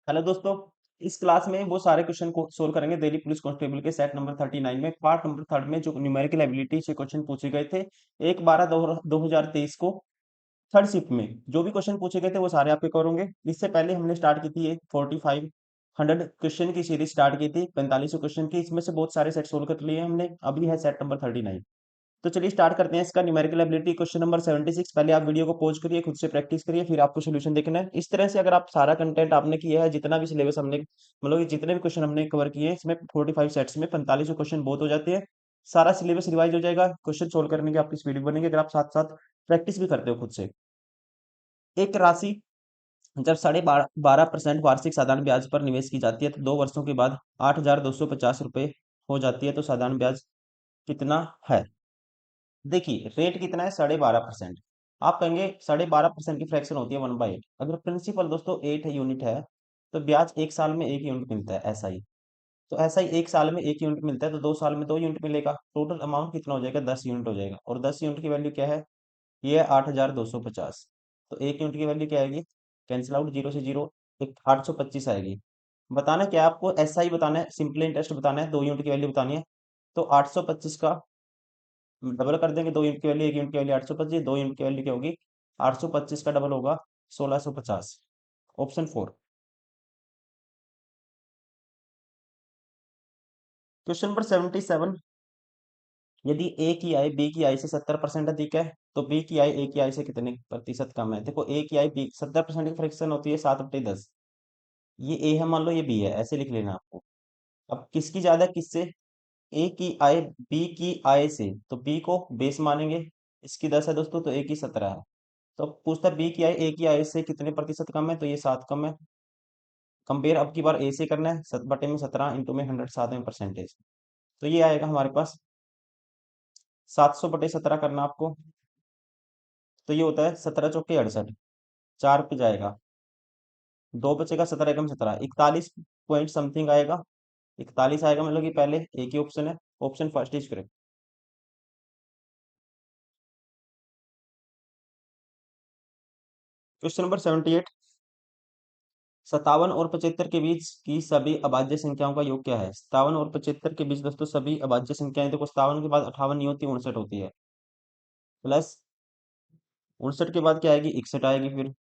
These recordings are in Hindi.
हेलो दोस्तों। इस क्लास में वो सारे क्वेश्चन को सोल्व करेंगे दिल्ली पुलिस कांस्टेबल के सेट नंबर 39 में पार्ट नंबर 3 में जो न्यूमेरिकल एबिलिटी से क्वेश्चन पूछे गए थे 1/12/2023 को थर्ड शिफ्ट में जो भी क्वेश्चन पूछे गए थे वो सारे आपके करोगे। इससे पहले हमने स्टार्ट की थी ये 4500 क्वेश्चन की सीरीज स्टार्ट की थी 4500 क्वेश्चन की। इसमें से बहुत सारे सेट सोल्व कर लिए हमने। अभी है सेट नंबर 39। तो चलिए स्टार्ट करते हैं इसका न्यूमेरिकल एबिलिटी क्वेश्चन नंबर 76। पहले आप वीडियो को पॉज करिए, खुद से प्रैक्टिस करिए, फिर आपको सोल्यूशन देखना है। इस तरह से अगर आप सारा कंटेंट आपने किया है, जितना भी सिलेबस हमने मतलब कि जितने भी क्वेश्चन हमने कवर किए हैं इसमें 45 सेट्स में 45 क्वेश्चन बहुत हो जाते हैं। सारा सिलेबस रिवाइज हो जाएगा, क्वेश्चन सोल्व करने की आपकी स्पीड भी बनेगी अगर आप साथ साथ प्रैक्टिस भी करते हो खुद से। एक राशि जब 12.5% वार्षिक साधारण ब्याज पर निवेश की जाती है तो 2 वर्षों के बाद 8,250 रुपये हो जाती है, तो साधारण ब्याज कितना है? देखिए रेट कितना है, 12.5%। आप कहेंगे 12.5% की फ्रैक्शन होती है 1/8। अगर प्रिंसिपल दोस्तों 8 यूनिट है तो ब्याज एक साल में 1 यूनिट मिलता है ऐसा ही। तो ऐसा ही एक साल में 1 यूनिट मिलता है तो 2 साल में 2 यूनिट मिलेगा। टोटल अमाउंट कितना हो जाएगा? 10 यूनिट हो जाएगा। और 10 यूनिट की वैल्यू क्या है? ये है 8,250। तो 1 यूनिट की वैल्यू क्या आएगी? कैंसिल आउट, जीरो से जीरो, 825 आएगी। बताना क्या है आपको? ऐसा ही बताना है, सिंपल इंटरेस्ट बताना है, 2 यूनिट की वैल्यू बतानी है। तो 825 का डबल कर देंगे। 2 यूनिट की वैल्यू, 1 यूनिट की वैल्यू 825, 2 यूनिट की वैल्यू क्या होगी? 825 का डबल होगा 1650। ऑप्शन 4। Question number 77। यदि ए की आय बी की आय से 70% अधिक है तो बी की आय ए की आय से कितने प्रतिशत कम है? देखो ए की आय बी 70% की फ्रैक्शन होती है 7/10। ये ए है, मान लो ये बी है, ऐसे लिख लेना आपको। अब किसकी ज्यादा है किससे? ए की आय बी की आय से, तो बी को बेस मानेंगे। इसकी 10 है दोस्तों तो ए की 17 है। तो पूछता है बी की आय ए की आय से कितने प्रतिशत कम है, तो ये 7 कम है। कंपेयर अब की बार ए से करना है, 7 बटे में 17 इंटू में 100 7 में परसेंटेज। तो ये आएगा हमारे पास 700/17 करना आपको। तो ये होता है 17 चौके 68, 4 पे जाएगा, 2 बचेगा, 17 एकम 17, 41 पॉइंट समथिंग आएगा। 41 आएगा, मतलब कि पहले एक ही ऑप्शन है, option first is correct. Question number 78। 57 और 75 के बीच की सभी अभाज्य संख्याओं का योग क्या है? 57 और 75 के बीच दोस्तों सभी अभाज्य संख्याएं, देखो 57 के बाद 58 नहीं होती, 59 होती है। प्लस 59 के बाद क्या आएगी? 61 आएगी। फिर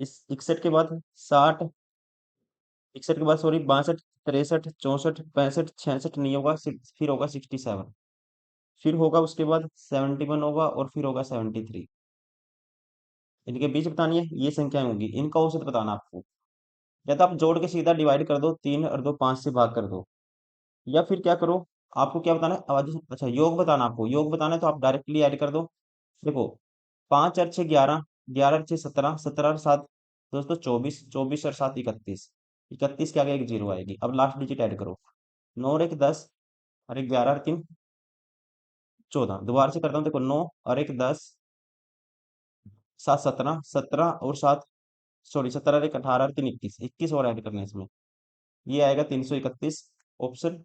इस 61 के बाद 60, 61 के बाद सॉरी 62, 63, 64, 65, 66 नहीं होगा, फिर होगा 67। फिर होगा उसके बाद 71 होगा और फिर होगा 73। इनके बीच बतानी है, ये संख्याएं होंगी, इनका औसत बताना आपको। या तो आप जोड़ के सीधा डिवाइड कर दो, 3 और 2 5 से भाग कर दो, या फिर क्या करो, आपको क्या बताना है? आवाज, अच्छा योग बताना, आपको योग बताना है तो आप डायरेक्टली ऐड कर दो। देखो 5 और 6 11, 11 और 6 17, 17 और 7 दोस्तों 24, 24 और 7 31, 31 के आगे एक जीरो आएगी। अब लास्ट डिजिट ऐड करो, 9 और 1 10, और एक 11 और 3 14। दोबारा से करता हूँ, देखो 9 और 1 10, 7 17, 17 और 7 सॉरी 17 और 1 18 और 3 21, 21 और ऐड करना है इसमें। ये आएगा 331, ऑप्शन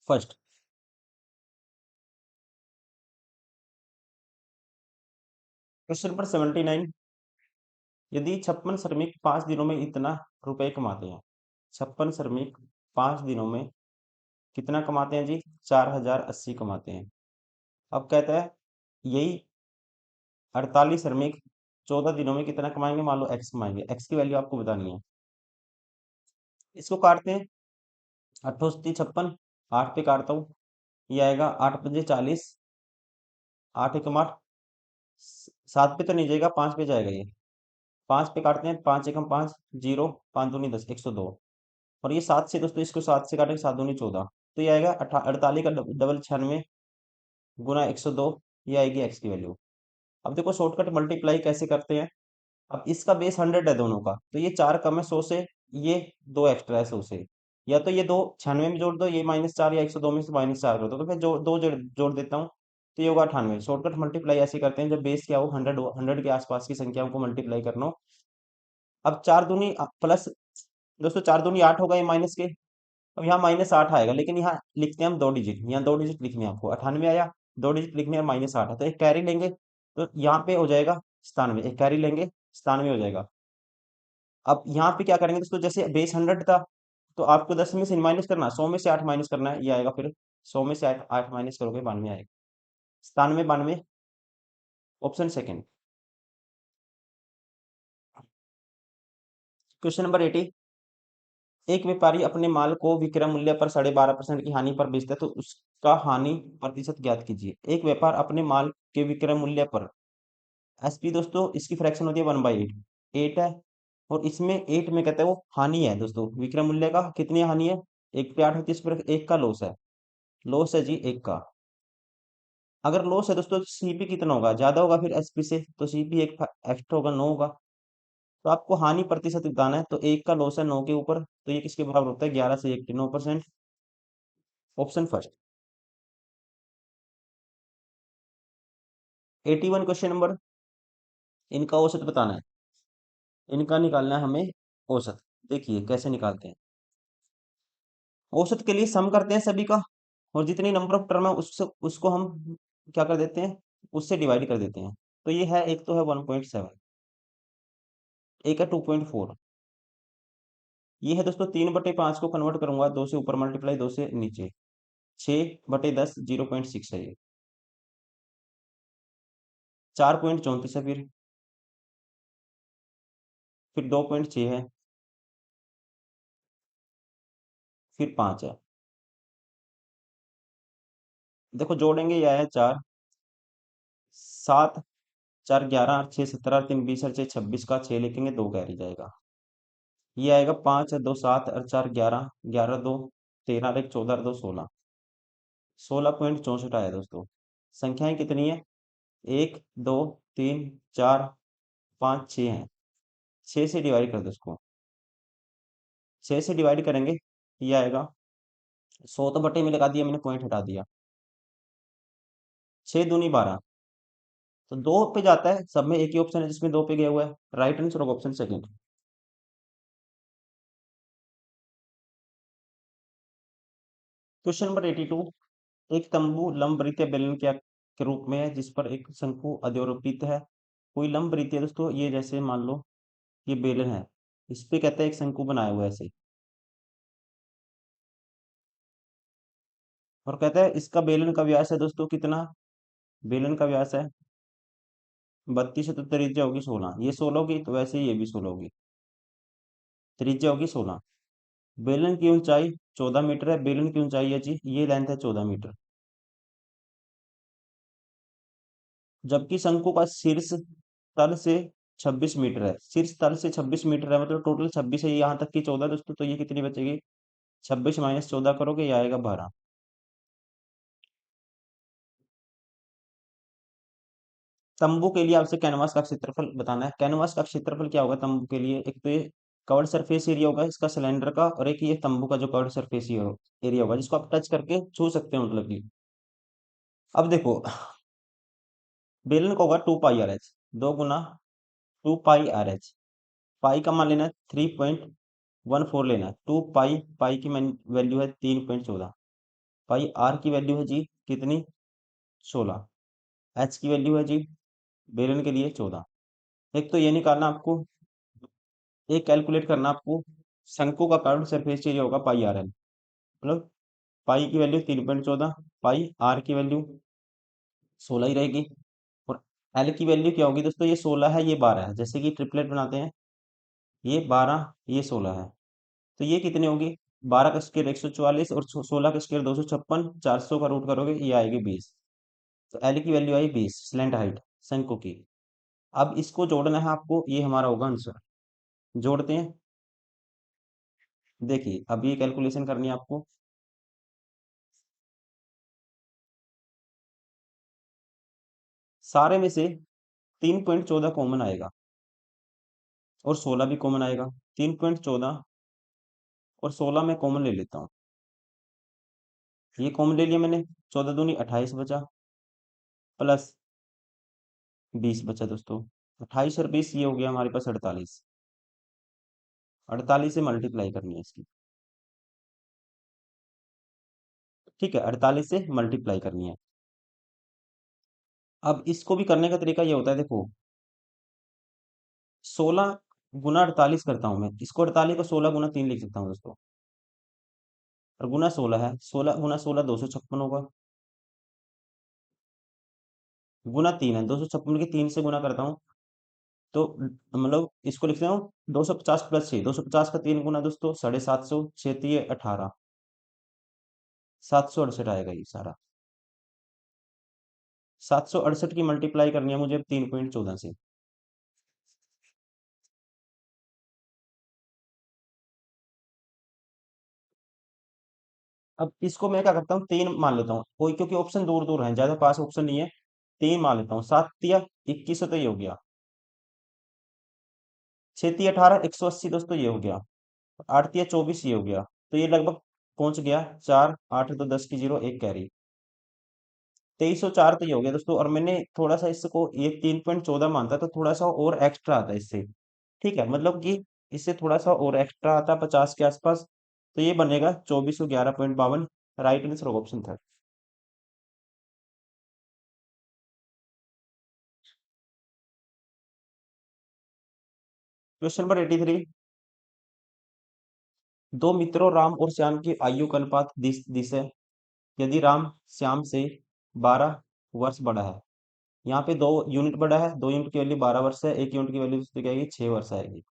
फर्स्ट। Question number 79। यदि 56 श्रमिक 5 दिनों में इतना रुपए कमाते हैं, 56 श्रमिक 5 दिनों में कितना कमाते हैं जी? 4,080 कमाते हैं। अब कहता है यही 48 श्रमिक 14 दिनों में कितना कमाएंगे? मान लो एक्स कमाएंगे, एक्स की वैल्यू आपको बतानी है। इसको काटते हैं, 8 8 छप्पन, 8 पे काटता हूँ, ये आएगा 8 5 40, 8 एकम 8, 7 पे तो नहीं जाएगा, 5 पे जाएगा ये। 5 पे काटते हैं, 5 एकम 5, जीरो, 5 दूनी 10, 102। और ये 7 से दोस्तों, इसको 7 से काटेंगे, 7 दूनी 14, तो ये आएगा 48 का डबल 96 गुना 102, ये आएगी एक्स की वैल्यू। अब देखो शॉर्टकट मल्टीप्लाई कैसे करते हैं। अब इसका बेस 100 है दोनों का, तो ये 4 कम है 100 से, ये 2 एक्स्ट्रा है 100 से। या तो ये 2 96 में जोड़ दो, ये -4, या 102 में से -4 कर दो, तो फिर दो जोड़ देता हूँ, तो ये होगा 98। शॉर्टकट मल्टीप्लाई ऐसे करते हैं जब बेस क्या हो 100 के आसपास की संख्याओं को मल्टीप्लाई करना हो। अब 4 दूनी प्लस दोस्तों 4 दूनी 8 होगा, ये माइनस के। अब यहाँ -8 आएगा, लेकिन यहाँ लिखते हैं हम 2 डिजिट, यहाँ 2 डिजिट लिखने हैं आपको। 98 आया, 2 डिजिट लिखने हैं, -8 है, तो एक कैरी लेंगे, तो यहाँ पे हो जाएगा 97, एक कैरी लेंगे, 97 हो जाएगा। अब यहाँ पे क्या करेंगे दोस्तों, जैसे बेस 100 था, तो आपको 10 में से माइनस करना, 100 में से 8 माइनस करना है, ये आएगा फिर 100 में से 8 माइनस करोगे 92 आएगा। 97 92, ऑप्शन सेकंड। Question number 80। एक व्यापारी अपने माल को विक्रय मूल्य पर 12.5% की हानि पर बेचता है, तो उसका हानि प्रतिशत ज्ञात कीजिए। एक व्यापार अपने माल के विक्रय मूल्य पर, एसपी दोस्तों इसकी फ्रैक्शन होती है 1/8, 8 है। और इसमें 8 में कहते हैं वो हानि है दोस्तों, विक्रय मूल्य का कितनी हानि है, 1 पे 8 होती है, इस पर 1 का लॉस है। लॉस है जी 1 का। अगर लॉस है दोस्तों, सीपी कितना होगा, ज्यादा होगा फिर एसपी से, तो सीपी एक एक्स्ट्रा होगा, 9 होगा। तो आपको हानि प्रतिशत बताना है, तो 1 का लॉस है 9 के ऊपर, तो ये किसके बराबर होता है, 11 से 1 के 9%। Option first. 81 क्वेश्चन नंबर, इनका औसत बताना है। इनका निकालना है हमें औसत। देखिए कैसे निकालते हैं। औसत के लिए सम करते हैं सभी का, और जितनी नंबर ऑफ टर्म है उससे उसको हम क्या कर देते हैं, उससे डिवाइड कर देते हैं। तो ये है, एक तो है 1.7, एक है 2.4। ये है दोस्तों 3/5 को कन्वर्ट करूंगा, 2 से ऊपर मल्टीप्लाई 2 से नीचे, 6/10 0.6 है ये। 4.34 है, फिर 2.6 है, फिर 5 है। देखो जोड़ेंगे, यह है 4, 7, 4 11, 6 17, 3 20 और 6 26 का 6 लिखेंगे, 2 कैरी जाएगा। ये आएगा 5 2 7 और 4 11, 11 2 13 और 1 14 और 2 16, 16.64 आया दोस्तों। संख्याएं कितनी है, 1 2 3 4 5 6 है। 6 से डिवाइड कर दो इसको, 6 से डिवाइड करेंगे, ये आएगा 100, तो बटे में लगा दिया मैंने, पॉइंट हटा दिया। 6 दूनी 12, तो 2 पे जाता है, सब में एक ही ऑप्शन है जिसमें 2 पे गया हुआ है, राइट आंसर होगा ऑप्शन सेकंड। Question number 82। एक तंबू लंबवृत्तीय बेलन के रूप में है, जिस पर एक शंकु अध्यारोपित है। कोई लंबवृत्तीय दोस्तों, ये जैसे मान लो ये बेलन है, इस पे कहते हैं एक शंकु बनाया हुआ है ऐसे, और कहते हैं इसका बेलन का व्यास है दोस्तों कितना, बेलन का व्यास है 32 है, तो त्रिज्या होगी 16, ये 16 होगी, तो वैसे ही ये भी 16 होगी, त्रिज्या होगी 16। बेलन की ऊंचाई 14 मीटर है, बेलन की ऊंचाई है जी, ये लेंथ है 14 मीटर। जबकि शंकु का शीर्ष तल से 26 मीटर है, शीर्ष तल से 26 मीटर है, मतलब टोटल 26 है, यहाँ तक की 14 दोस्तों, तो ये कितनी बचेगी, 26 माइनस 14 करोगे, ये आएगा 12। तंबू के लिए आपसे कैनवास का क्षेत्रफल बताना है। कैनवास का क्षेत्रफल क्या होगा तंबू के लिए, एक तो ये कवर्ड सरफेस एरिया होगा इसका सिलेंडर का, और एक ये तंबू का जो कवर्ड सरफेस एरिया होगा, जिसको आप टच करके छू सकते हो, मतलब कि अब देखो, बेलन का होगा 2 पाई आर एच, 2 × 2 पाई आर एच। पाई का मान लेना है 3.14 लेना है, 2 पाई, पाई की वैल्यू है 3.14, पाई आर की वैल्यू है जी कितनी, 16, एच की वैल्यू है जी बेलन के लिए 14। एक तो ये निकालना आपको, एक कैलकुलेट करना आपको, शंकु का कर्व सरफेस एरिया होगा πr/l, मतलब पाई की वैल्यू 3.14, पाई आर की वैल्यू 16 ही रहेगी, और एल की वैल्यू क्या होगी दोस्तों, ये 16 है, ये 12 है, जैसे कि ट्रिपलेट बनाते हैं, ये 12 ये 16 है, तो ये कितनी होगी, 12 का स्क्वायर 144, और 16 का स्क्वायर 256, 400 का रूट करोगे, ये आएगी 20। तो एल की वैल्यू आई 20, स्लैंट हाइट शंकु की। अब इसको जोड़ना है आपको, ये हमारा होगा आंसर। जोड़ते हैं, देखिए अब ये कैलकुलेशन करनी है आपको। सारे में से 3.14 कॉमन आएगा, और 16 भी कॉमन आएगा, 3.14 और 16 में कॉमन ले लेता हूँ, ये कॉमन ले लिया मैंने, 14 दूनी 28 बचा, प्लस 20 बचा दोस्तों, 28 और 20 ये हो गया हमारे पास 48, 48 से मल्टीप्लाई करनी है इसकी, ठीक है, 48 से मल्टीप्लाई करनी है। अब इसको भी करने का तरीका ये होता है, देखो 16 गुना 48 करता हूँ मैं इसको, 48 को 16 गुना 3 लिख सकता हूँ दोस्तों, और गुना 16 है, 16 गुना 16 256 होगा, गुना 3 है, 256 के 3 से गुना करता हूँ तो मतलब इसको लिखते हूँ 250 प्लस 6, 250 का 3 गुना दोस्तों 750, 6 तिये 18, 768 आएगा ये सारा। 768 की मल्टीप्लाई करनी है मुझे 3.14 से। अब इसको मैं क्या करता हूँ, 3 मान लेता हूँ कोई, क्योंकि ऑप्शन दूर दूर है, ज्यादा पास ऑप्शन नहीं है, 3 मान लेता हूँ। 7 तिया 21, तो ये हो गया। 6 तिया 18, 180 दोस्तों ये हो गया। 8 तिया 24 ये हो गया। तो ये लगभग पहुंच गया। 4 8 तो 10 की जीरो, एक कैरी, 2304 तो ये हो गया दोस्तों। और मैंने थोड़ा सा इसको, ये 3.14 मानता तो थोड़ा सा और एक्स्ट्रा आता इससे, ठीक है, मतलब कि इससे थोड़ा सा और एक्स्ट्रा आता 50 के आसपास। तो ये बनेगा 2411.52। राइट आंसर होगा ऑप्शन थर्ड। Question number 83। दो मित्रों राम और श्याम की आयु का अनुपात 10 है। यदि राम श्याम से 12 वर्ष बड़ा है, यहाँ पे 2 यूनिट बड़ा है, 2 यूनिट की वैल्यू 12 वर्ष है, 1 यूनिट की वैल्यू क्या आएगी, 6 वर्ष आएगी।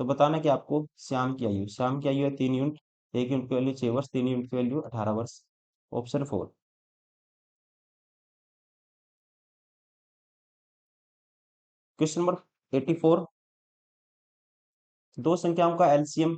तो बताना कि आपको श्याम की आयु है 3 यूनिट, 1 यूनिट की वैल्यू 6 वर्ष, 3 यूनिट की वैल्यू 18 वर्ष। Option four. Question number 84। दो संख्याओं का एलसीएम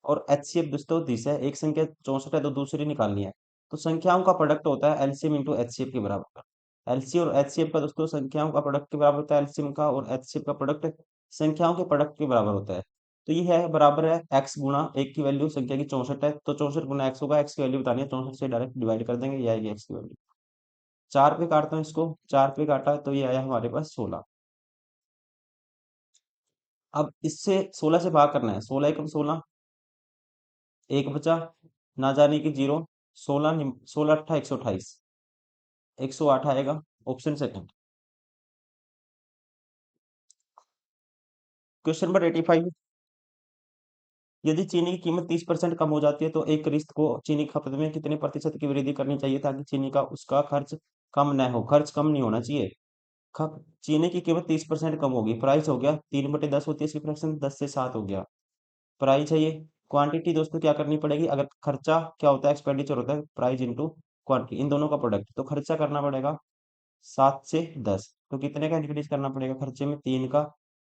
और एचसीएफ दोस्तों 10 है, एक संख्या 64 है तो दूसरी निकालनी है। तो संख्याओं का प्रोडक्ट होता है एलसीएम इंटू एचसीएफ के बराबर। एलसी और एचसीएफ का दोस्तों संख्याओं का प्रोडक्ट के बराबर होता है, एलसीएम का और एचसीएफ का प्रोडक्ट संख्याओं के प्रोडक्ट के बराबर होता है। तो ये है बराबर है एक्स गुणा, एक की वैल्यू संख्या की 64 है तो 64 गुना एक्स होगा, एक्स की वैल्यू बतानी है, 64 से डायरेक्ट डिवाइड कर देंगे, ये आएगी एक्स की वैल्यू। 4 पे काटता हूँ इसको, 4 पे काटा तो ये आया हमारे पास 16। अब इससे 16 से भाग करना है, 16 एकम 16, एक बचा, ना जाने की जीरो, 16 अट्ठा 128, 108 आएगा। Option second. Question number 85। यदि चीनी की कीमत 30% कम हो जाती है तो एक किस्त को चीनी की खपत में कितने प्रतिशत की वृद्धि करनी चाहिए ताकि चीनी का उसका खर्च कम न हो। खर्च कम नहीं होना चाहिए। चीनी की कीमत 30% कम होगी, प्राइस हो गया 3/10 होती है इसकी फ्रैक्शन, 10 से 7 हो गया। प्राइस है ये। क्वांटिटी दोस्तों क्या करनी पड़ेगी, अगर खर्चा क्या होता है, एक्सपेंडिचर होता है, प्राइस इंटू क्वांटिटी, इन दोनों का प्रोडक्ट, तो खर्चा करना पड़ेगा 7 से 10, तो कितने का इंक्रीज करना पड़ेगा खर्चे में, 3 का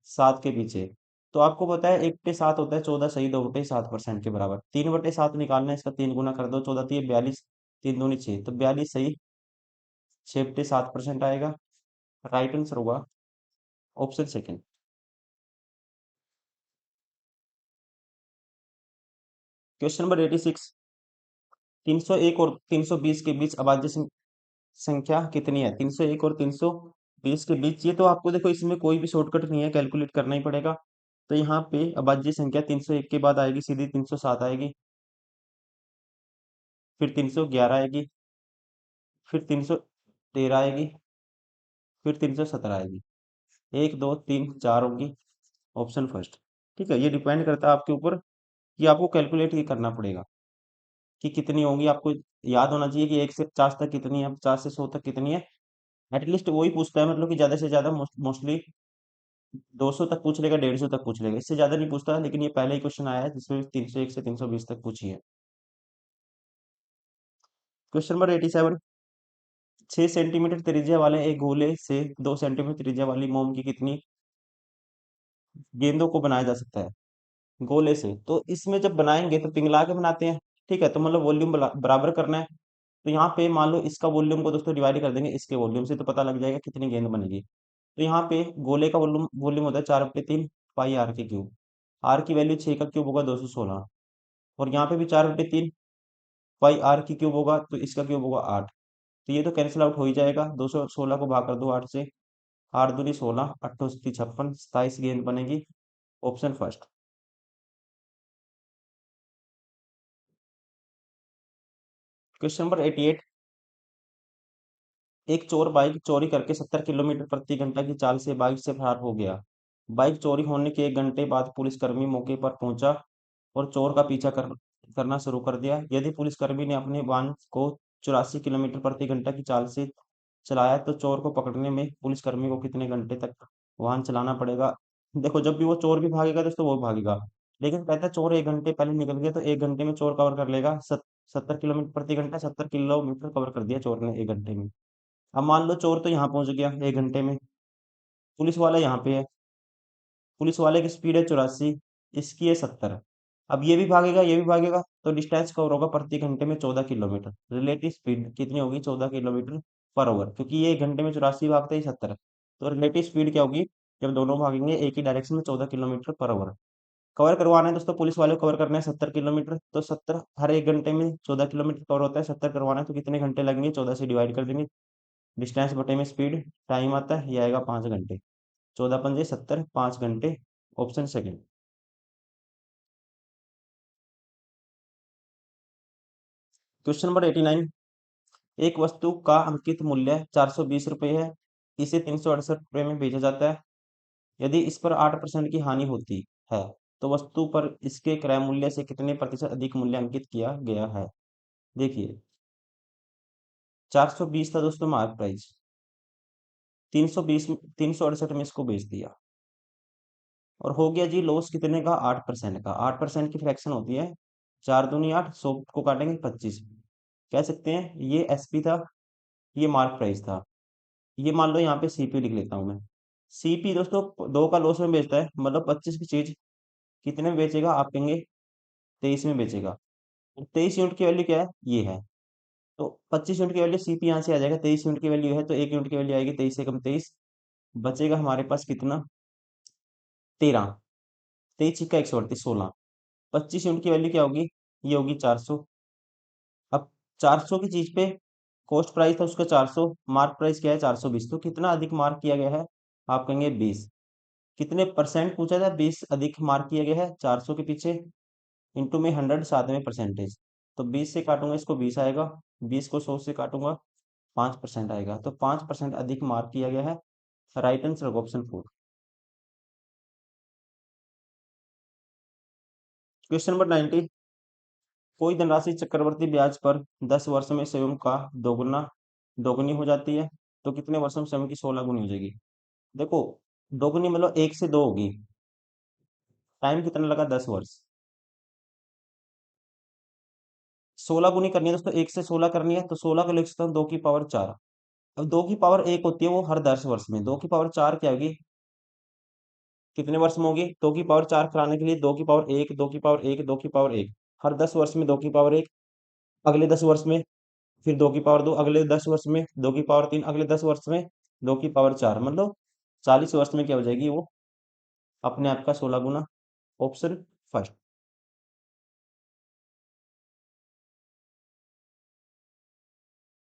7 के पीछे। तो आपको पता है 1/7 होता है 14 सही, 2/7% के बराबर, 3/7 निकालना है, इसका 3 गुना कर दो, 14 3 42, 3 दूनी 6, तो 42 सही, 6/7% आएगा। राइट आंसर होगा ऑप्शन सेकंड। Question number 86। 301 और 320 के बीच अभाज्य संख्या कितनी है। 301 और 320 के बीच, ये तो आपको देखो इसमें कोई भी शॉर्टकट नहीं है, कैलकुलेट करना ही पड़ेगा। तो यहाँ पे अभाज्य संख्या 301 के बाद आएगी सीधी 307 आएगी, फिर 311 आएगी, फिर 313 आएगी, फिर 317 आएगी। 1 2 3 4 होगी। Option first. ठीक है, ये डिपेंड करता है आपके ऊपर कि आपको कैलकुलेट ही करना पड़ेगा कि कितनी होंगी। आपको याद होना चाहिए कि 1 से 50 तक कितनी है, 50 से 100 तक कितनी है। एटलीस्ट वही पूछता है, मतलब कि ज्यादा से ज्यादा मोस्टली 200 तक पूछ लेगा, 150 तक पूछ लेगा, इससे ज्यादा नहीं पूछता। लेकिन ये पहले ही क्वेश्चन आया है जिसमें 301 से 320 तक पूछी है। Question number 87। 6 सेंटीमीटर त्रिज्या वाले एक गोले से 2 सेंटीमीटर त्रिज्या वाली मोम की कितनी गेंदों को बनाया जा सकता है। गोले से, तो इसमें जब बनाएंगे तो पिघला के बनाते हैं, ठीक है, तो मतलब वॉल्यूम बराबर करना है। तो यहाँ पे मान लो इसका वॉल्यूम को दोस्तों डिवाइड कर देंगे इसके वॉल्यूम से, तो पता लग जाएगा कितनी गेंद बनेगी। तो यहाँ पे गोले का वॉल्यूम वॉल्यूम होता है 4/3 पाई आर के क्यूब। आर की वैल्यू 6 का क्यूब होगा 216, और यहाँ पे भी 4/3 पाई आर की क्यूब होगा, तो इसका क्यूब होगा 8। तो ये तो कैंसिल आउट हो ही जाएगा, 216 को भाग कर दो 8 से, 8 दूनी 16, 8 56, 27 गेंद बनेगी। Option first. Question number 88। एक चोर बाइक चोरी करके 70 किलोमीटर प्रति घंटा की चाल से बाइक से फरार हो गया। बाइक चोरी होने के 1 घंटे बाद पुलिसकर्मी मौके पर पहुंचा और चोर का पीछा करना शुरू कर दिया। यदि पुलिसकर्मी ने अपने वाहन को 84 किलोमीटर प्रति घंटा की चाल से चलाया तो चोर को पकड़ने में पुलिसकर्मी को कितने घंटे तक वाहन चलाना पड़ेगा? देखो, जब भी वो चोर भी भागेगा दोस्तों, वो भागेगा, लेकिन कहता है चोर 1 घंटे पहले निकल गया तो 1 घंटे में चोर कवर कर लेगा 70 किलोमीटर प्रति घंटा। 70 किलोमीटर कवर कर दिया चोर ने 1 घंटे में। अब मान लो चोर तो यहाँ पहुंच गया 1 घंटे में, पुलिस वाला यहाँ पे है, पुलिस वाले की स्पीड है 84, इसकी है 70। अब ये भी भागेगा, ये भी भागेगा, तो डिस्टेंस कवर होगा प्रति घंटे में 14 किलोमीटर। रिलेटिव स्पीड कितनी होगी? 14 किलोमीटर पर आवर, क्योंकि ये 1 घंटे में 84 भागते ही 70। तो रिलेटिव स्पीड क्या होगी जब दोनों भागेंगे एक ही डायरेक्शन में? 14 किलोमीटर पर आवर। कवर करवाना है दोस्तों, पुलिस वाले को कवर करना है 70 किलोमीटर, तो 70 हर 1 घंटे में 14 किलोमीटर कवर होता है। 70 करवाना है तो कितने घंटे लगेंगे? 14 से डिवाइड कर देंगे, डिस्टेंस बटे में स्पीड, टाइम आता है, ये आएगा 5 घंटे। 14 पंजे 70, 5 घंटे, ऑप्शन सेकंड। Question number 89। एक वस्तु का अंकित मूल्य 420 रुपये है, इसे 368 रुपये में बेचा जाता है। यदि इस पर 8% की हानि होती है तो वस्तु पर इसके क्रय मूल्य से कितने प्रतिशत अधिक मूल्य अंकित किया गया है? देखिए, 420 था दोस्तों मार्क प्राइस, 320 368 में इसको बेच दिया, और हो गया जी लॉस कितने का? 8% का। 8% की फ्रैक्शन होती है 4 दूनी 8, 100 को काटेंगे 25। कह सकते हैं ये एसपी था, ये मार्क प्राइस था। ये मान लो यहाँ पे सीपी लिख लेता हूँ मैं। सीपी दोस्तों 2 का लॉस में बेचता है, मतलब 25 की चीज कितने में बेचेगा? आप कहेंगे 23 में बेचेगा। 23 यूनिट की वैल्यू क्या है? ये है। तो 25 यूनिट की वैल्यू सीपी यहाँ से आ जाएगा, 23 यूनिट की वैल्यू है तो 1 यूनिट की वैल्यू आएगी 23 से कम 23, बचेगा हमारे पास कितना? 13। 23 × 138, 16। 25 यूनिट की वैल्यू क्या होगी? ये होगी 400। अब 400 की चीज पे कॉस्ट प्राइस था उसका 400, मार्क प्राइस क्या है? 420। तो कितना अधिक मार्क किया गया है? आप कहेंगे 20। कितने परसेंट पूछा था? 20 अधिक मार्क किया गया है 400 के पीछे, इंटू में 100 साथ में परसेंटेज। तो 20 से काटूंगा इसको 20 आएगा, 20 को 100 से काटूंगा 5% आएगा, तो 5% अधिक मार्क किया गया है। Right answer option 4। Question number 90। कोई धनराशि चक्रवर्ती ब्याज पर 10 वर्ष में स्वयं का दोगुनी हो जाती है, तो कितने वर्षों में स्वयं की 16 गुनी हो जाएगी? देखो, दोगुनी मतलब 1 से 2 होगी, टाइम कितना लगा? 10 वर्ष। 16 गुनी करनी है दोस्तों, 1 से 16 करनी है, तो 16 को लिख सकता हूँ 2 की पावर 4। अब 2 की पावर 1 होती है वो हर 10 वर्ष में, 2 की पावर 4 क्या होगी? कितने वर्ष में होगी? 2 की पावर 4 कराने के लिए 2 की पावर 1, 2 की पावर 1, 2 की पावर 1, हर 10 वर्ष में 2 की पावर 1, अगले 10 वर्ष में फिर 2 की पावर 2, अगले 10 वर्ष में 2 की पावर 3, अगले 10 वर्ष में 2 की पावर 4, मतलब 40 वर्ष में क्या हो जाएगी वो? अपने आप का 16 गुना। Option first.